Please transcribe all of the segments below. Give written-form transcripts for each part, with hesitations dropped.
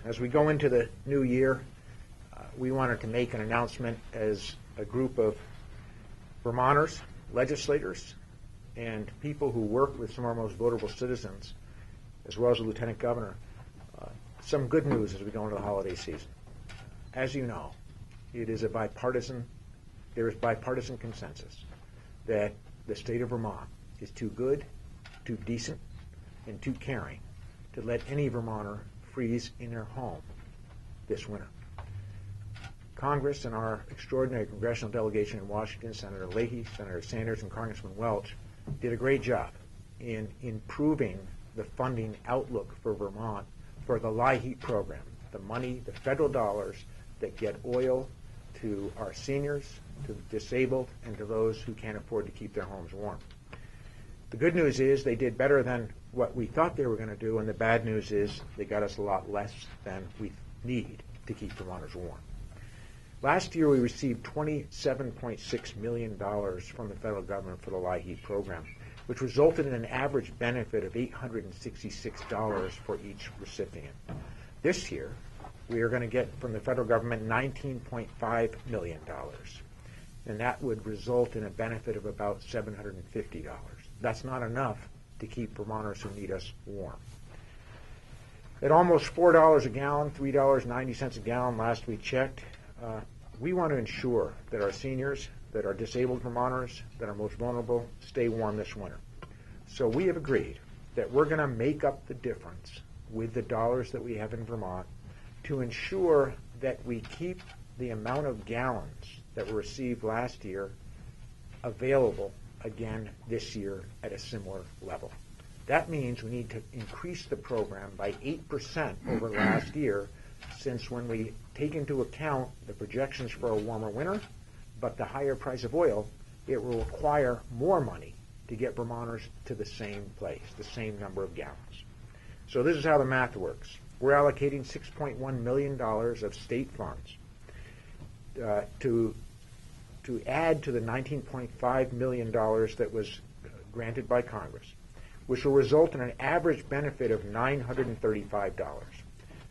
As we go into the new year, we wanted to make an announcement as a group of Vermonters, legislators, and people who work with some of our most vulnerable citizens, as well as the Lieutenant Governor, some good news as we go into the holiday season. As you know, there is bipartisan consensus that the state of Vermont is too good, too decent, and too caring to let any Vermonter freeze in their home this winter. Congress and our extraordinary congressional delegation in Washington, Senator Leahy, Senator Sanders, and Congressman Welch, did a great job in improving the funding outlook for Vermont for the LIHEAP program, the money, the federal dollars that get oil to our seniors, to the disabled, and to those who can't afford to keep their homes warm. The good news is they did better than what we thought they were going to do, and the bad news is they got us a lot less than we need to keep Vermonters warm. Last year we received $27.6 million from the federal government for the LIHEAP program, which resulted in an average benefit of $866 for each recipient. This year, we are going to get from the federal government $19.5 million, and that would result in a benefit of about $750. That's not enough to keep Vermonters who need us warm. At almost $4 a gallon, $3.90 a gallon last we checked, we want to ensure that our seniors, that our disabled Vermonters, that are most vulnerable, stay warm this winter. So we have agreed that we're going to make up the difference with the dollars that we have in Vermont to ensure that we keep the amount of gallons that were received last year available again this year at a similar level. That means we need to increase the program by 8% over last year, since when we take into account the projections for a warmer winter, but the higher price of oil, it will require more money to get Vermonters to the same place, the same number of gallons. So this is how the math works. We're allocating $6.1 million of state funds to add to the $19.5 million that was granted by Congress, which will result in an average benefit of $935.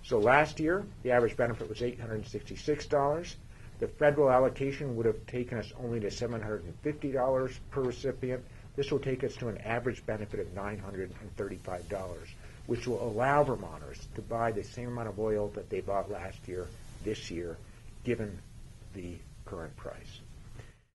So last year, the average benefit was $866. The federal allocation would have taken us only to $750 per recipient. This will take us to an average benefit of $935, which will allow Vermonters to buy the same amount of oil that they bought last year, this year, given the current price.